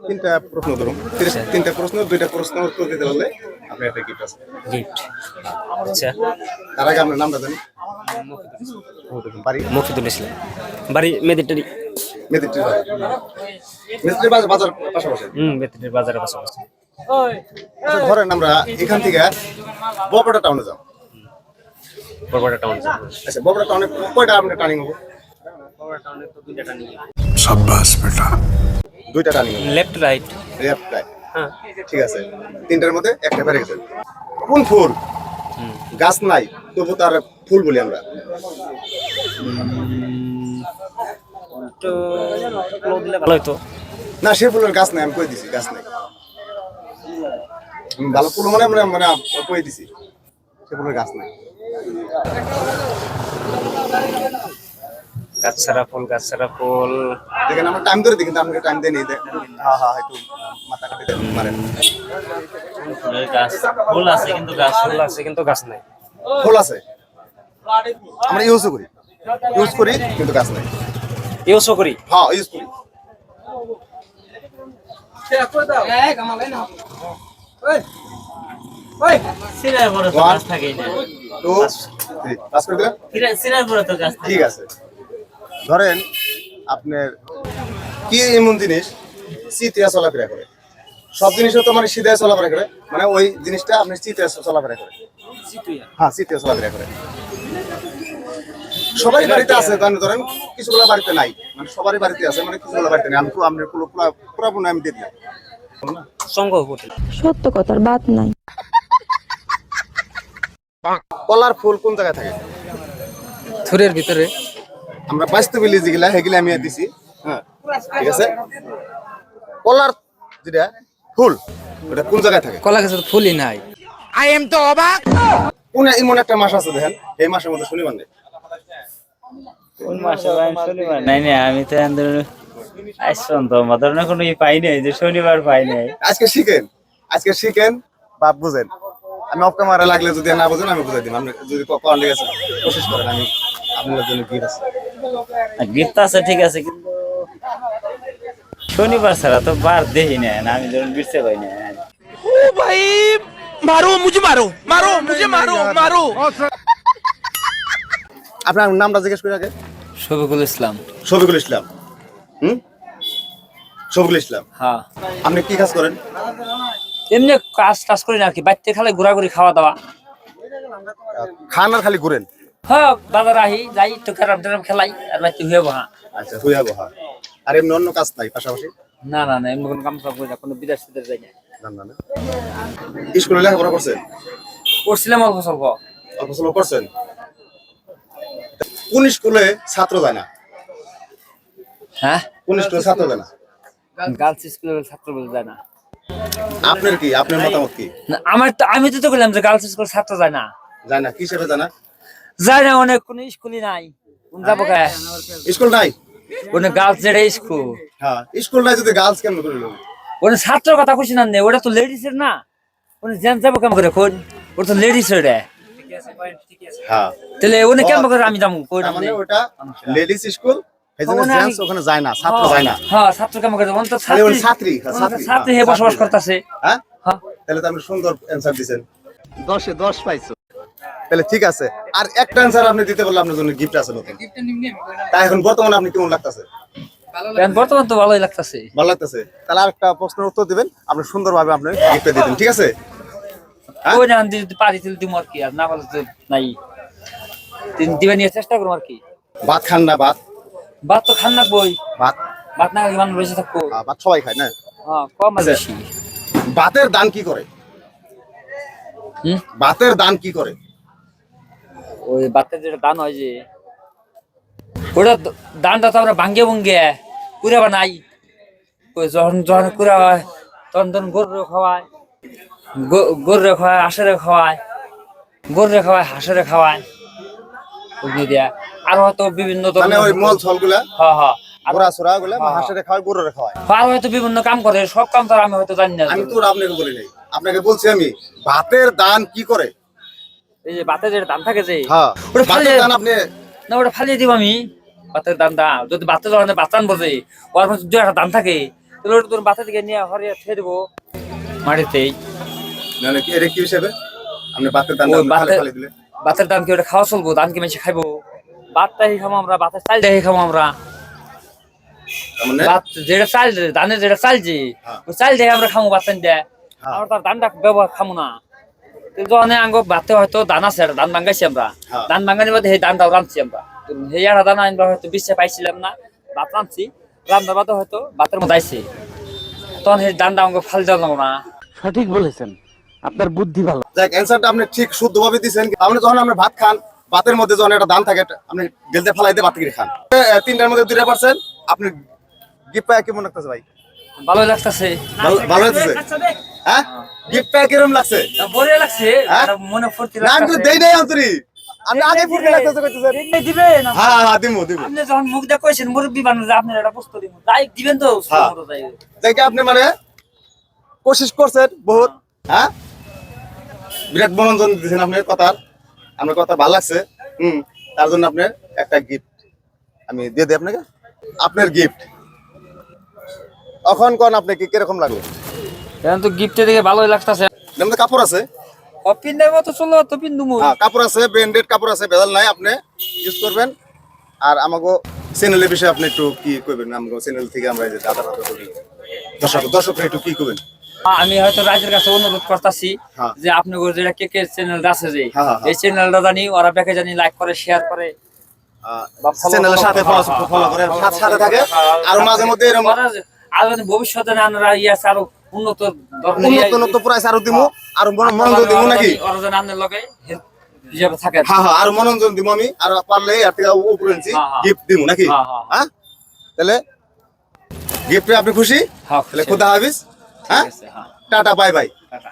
তিনটা প্রশ্ন ধরুন, তিনটা প্রশ্ন, দুইটা প্রশ্ন উত্তর দিতে পারলে আপনি একটা গিফট আছে। গিফট। আচ্ছা, তার আগে আপনার নামটা জানি। বাড়ি মফিদুল ইসলাম, বাড়ি মেদিটারি। মেদিনীপুর বাজার। মেদিনীপুর বাজার বাজার পাশাপাশি। মেদিটারি বাজারের পাশাপাশি। আচ্ছা, ধরেন আমরা এখান থেকে বগুড়া টাউনে যাব। বরবাটা টাউন। আচ্ছা, বগুড়া টাউনে কয়টা আপনি টার্নিং হবে? বরবাটা টাউনে তো দুইটা টার্নিং। शाबाश बेटा। দুইটা টার্নিং হবে, লেফট রাইট। Left right. হ্যাঁ। ঠিক আছে, তিনটার মধ্যে একটা বেড়ে গেছে। কোন ফুল গাছ নাই তবু তার ফুল বলি আমরা? তো ক্লো দিলে ভালো হতো। না, সে ফুলের গাছ নাই, আমি কই দিছি গাছ নাই। ভালো ফুল মানে আমরা মানে কই দিছি সে ফুলের গাছ নাই। গাছছাড়া ফুল, গাছছাড়া ফুল। দেখেন আমরা টাইম ধরে দিই, কিন্তু আপনাকে টাইম দেয় নেই। হ্যাঁ হ্যাঁ, একটু মাথা কাটিতে পারেন। গাছ ফুল আছে কিন্তু গাছ ফুল আছে কিন্তু গাছ নাই। ফুল আছে, আমরা ইউজ করি কিন্তু গাছ নাই। ইউজও করি। হ্যাঁ, ইউজ করি। সিনার বড় তো গাছ থাকেই না। 2 3 পাস করে দিলাম। সিনার বড় তো গাছ। ঠিক আছে, ধরেন আপনার কি এমন জিনিস চিতিয়া চলাফেরা করে? সব জিনিসও তো মানে সিধায় চলাফেরা করে, মানে ওই জিনিসটা আপনি চিতিয়া চলাফেরা করে। হ্যাঁ, চিতিয়া চলাফেরা করে। সবারই বাড়িতে আছে, ধরেন কিছুগুলো বাড়িতে নাই, মানে সবারই বাড়িতে আছে, মানে কিছুগুলো বাড়িতে নেই। আমি তো আপনার পুরো আমি দিয়ে দিলাম। সংগ্রহ করি। সত্য কথার বাদ নাই। কলার ফুল কোন জায়গায় থাকে? থুরের ভিতরে। আমরা বাস্তবিলি যেগুলা সেগুলা আমি দিছি। হ্যাঁ, ঠিক আছে। কলার যেটা ফুল ওটা কোন জায়গায় থাকে? কলা গাছের ফুলই নাই। কোন এমন একটা মাস আছে দেখেন, এই মাসের মধ্যে শনিবার নেই। কোন মাসে ভাই শনিবার নাই না? আমি তো আসলাম তো আমার ধরনের কোনো পাই নাই যে শনিবার পাই নাই। আজকে শিখেন বা বুঝেন। আমি অফ ক্যামেরা লাগলে যদি না বুঝেন আমি বুঝাই দিন। আপনি যদি কল লেগেছে কোশিশ করেন, আমি আপনার জন্য গিফট আছে। গিফট আছে ঠিক আছে, কিন্তু শনিবার ছাড়া তো বার দেখি না, আমি ধরুন বুঝতে পাই না। আপনার নামটা জিজ্ঞেস করে আগে। শফিকুল ইসলাম। শফিকুল ইসলাম। শফিকুল ইসলাম। হ্যাঁ। আপনি কি কাজ করেন? এমনি কাজ টাজ করি না আর কি, বাড়িতে খালি ঘোরাঘুরি, খাওয়া দাওয়া। খান আর খালি ঘুরেন? হ্যাঁ, বাজার আহি যাই তো ক্যারাম ট্যারাম খেলাই আর বাড়িতে হয়ে বহা। আচ্ছা, হইয়া বহা। আর এমনি অন্য কাজ নাই পাশাপাশি? না না না, এমনি কোনো কাম কাজ করি না, কোনো বিদেশ টিদেশ যাই না। না না। স্কুলে লেখাপড়া করছেন? করছিলাম অল্প স্বল্প। অল্প স্বল্প করছেন? কোন স্কুলে ছাত্র যায় না? হ্যাঁ, কোন স্কুলে ছাত্র যায় না? গার্লস স্কুলের ছাত্র বলে যায় না। আপনার মতামত কি? না, আমি তো বললাম যে গার্লস স্কুল ছাত্র যায় না। যায় না কি হিসেবে যায় না? যায় না, অনেক কোনো স্কুলই নাই। কোন যাবো কে? স্কুল নাই? ওনে গার্লস যেটা স্কুল। হ্যাঁ, স্কুল নাই যদি গার্লস কেমন করে লোক? ওনে ছাত্র কথা খুশি না নেই, ওটা তো লেডিসের না। ওনে জেন্টস যাবো কেমন করে? কোন ওটা তো লেডিস ওটা। হ্যাঁ, তাহলে ওনে কেমন করে আমি যাবো? কই মানে ওটা লেডিস স্কুল, এইজন্য জেন্টস ওখানে যায় না, ছাত্র যায় না। হ্যাঁ, ছাত্র কেমন করে? ওন তো খালি ওই ছাত্রী, ছাত্রী ছাত্রী হে বসবাস করতেছে। হ্যাঁ, হ্যাঁ, তাহলে তো আপনি সুন্দর অ্যানসার দিবেন। 10 এ 10 পাইছো। তাহলে ঠিক আছে, আর একটা অ্যানসার আপনি দিতে বললে আপনার জন্য গিফট আছে নতুন। তাই এখন বর্তমানে আপনি কেমন লাগতেছে? বর্তমান তো ভালোই লাগতেছে। ভালো লাগতেছে। তাহলে আরেকটা প্রশ্নের উত্তর দিবেন, আপনি সুন্দরভাবে আপনি গিফটটা দিবেন, ঠিক আছে? হ্যাঁ? ওই না যদি পারি তাহলে দিব আর কি, আর না পারলে তো নাই। দিবে নিয়ে চেষ্টা করবো আর কি। ভাত খান না? ভাত তো খান না বই। ভাত ভাত না খেলে মানুষ বেঁচে থাকবো। ভাত সবাই খায় না? হ্যাঁ, কম আর বেশি। ভাতের দান কি করে? ভাতের দান কি করে? ওই ভাতের যেটা দান হয় যে ওটা দানটা তো আমরা ভাঙ্গে ভঙ্গে কুড়া বানাই। ওই যখন যখন কুড়া হয় তখন তখন গরুরে খাওয়ায়, গরুরে খাওয়ায়, হাঁসেরে খাওয়ায়, গরুরে খাওয়ায়, হাঁসেরে খাওয়ায়। ওই দিয়া আর হয়তো বিভিন্ন মানে ওই মল ছল গুলা, হ্যাঁ হ্যাঁ, গোড়া সোরা গুলা হাঁসেরে খাওয়ায়, গরুরে খাওয়ায়। আর হয়তো বিভিন্ন কাম করে, সব কাম তো আর আমি হয়তো জানি না। আমি তো আপনাকে বলি নাই, আপনাকে বলছি আমি ভাতের দান কি করে। এই যে ভাতের যেটা দান থাকে যে হ্যাঁ, ওটা ভাতের ফালিয়ে দান আপনি না, ওটা ফালিয়ে দিব আমি। ভাতের দানটা যদি ভাতের যখন বাচ্চান বসে ওর মধ্যে দু একটা দান থাকে, তাহলে ওটা তোর বাতা থেকে নিয়ে হরিয়া ছেড়ে দেবো মাটিতেই। মানে কি এটা কি হিসেবে আপনি বাতের দান ওই বাতের খালি দিলে বাতের ধান কি ওটা খাওয়া চলবো? ধান কি মেশে খাইবো? বাতটাই খাবো আমরা, বাতের চাল দেখে খাবো আমরা। তার মানে ভাত যেটা চাল, ধানের যেটা চাল যে হ্যাঁ। ওই চাল দেখে আমরা খামো বাতেন দেয়। হ্যাঁ। আমরা তার ধানটা ব্যবহার খামো না। কিন্তু অনেক আঙ্গ বাতে হয়তো ধান আছে, ধান ভাঙ্গাইছি আমরা। হ্যাঁ। ধান ভাঙ্গানির মধ্যে সেই ধানটাও রাঁধছি আমরা। তো সেই একটা দানা আমরা হয়তো বিশ্বে পাইছিলাম না, ভাত রাঁধছি, রান্নার বাদে হয়তো ভাতের মধ্যে আইছে, তখন সেই ধানটা আমাকে ফাল দেওয়া লাগবো না। সঠিক বলেছেন, আপনার বুদ্ধি ভালো। যাক অ্যানসারটা আপনি ঠিক শুদ্ধভাবে দিয়েছেন। আপনি যখন আপনি ভাত খান, ভাতের মধ্যে যখন একটা দান থাকে আপনি গেলতে ফালাই দিয়ে ভাত কিনে খান। 3টার মধ্যে 2টা পারছেন। আপনি গিফট পায় কেমন লাগতেছে ভাই? ভালোই লাগতেছে। ভালো লাগতেছে? হ্যাঁ, গিফট পায় কিরকম লাগছে? বড়িয়া লাগছে, হ্যাঁ? আর মনে ফুর্তি না আমি তো লাগতেছে। দেই নাই অন্তরি, আমি আগে ফুর্তি লাগতেছে কইতেছেন। দিবেন হ্যাঁ হ্যাঁ দিমু দিমু। আপনি যখন মুখ দিয়ে কইছেন মুরব্বী বানান যে আপনার একটা প্রস্তুতি দিবেন, তাই দিবেন তো। হ্যাঁ। দেখে আপনি মানে কোশিশ করছেন বহুত। হ্যাঁ, বিরাট মনোরঞ্জন দিয়েছেন আপনার কথার, আপনার কথা ভালো লাগছে। তার জন্য আপনার একটা গিফট আমি দিয়ে দিই আপনাকে। আপনার গিফট এখন কোন আপনি কি কিরকম লাগলো? এখন তো গিফটে দেখে ভালোই লাগতেছে। এমনি কাপড় আছে? পিন্দার মতো চলো তো পিন্দুমু। হ্যাঁ কাপড় আছে, ব্র্যান্ডেড কাপড় আছে, ভেজাল নাই, আপনি ইউজ করবেন। আর আমাকে চ্যানেলের বিষয়ে আপনি একটু কি করবেন? আমাকে চ্যানেল থেকে আমরা এই যে দাদা দাদা করি দর্শক একটু কি করবেন? আমি হয়তো রাজের কাছে অনুরোধ করতেছি হ্যাঁ। যে আপনি যেটা কে কে চ্যানেলটা আছে যে হ্যাঁ, হ্যাঁ, এই চ্যানেলটা জানি ওরা ব্যাকে জানি লাইক করে, শেয়ার করে, বা follow চ্যানেলের করে, সাথে ফলো করে সাথে থাকে। আর মাঝে মধ্যে এরকম ওরা যে- আর যদি ভবিষ্যতে না আমরা আছে আরো উন্নত উন্নত প্রাইস আরো দিমু, আর মনোরঞ্জন দিমু নাকি? ওরা যেন আপনার লগে help হিসাবে থাকে। হ্যাঁ হ্যাঁ, আর মনোরঞ্জন দিমু আমি, আর পারলে এর থেকে উপরে হ্যাঁ, হ্যাঁ। গিফট দিমু নাকি? হ্যাঁ, হ্যাঁ। হ্যাঁ, তাহলে গিফটে আপনি খুশি? হ্যাঁ, তাহলে খুদা হাফিজ। হ্যাঁ, ঠিক আছে, হ্যাঁ। Tata, bye bye. টাটা।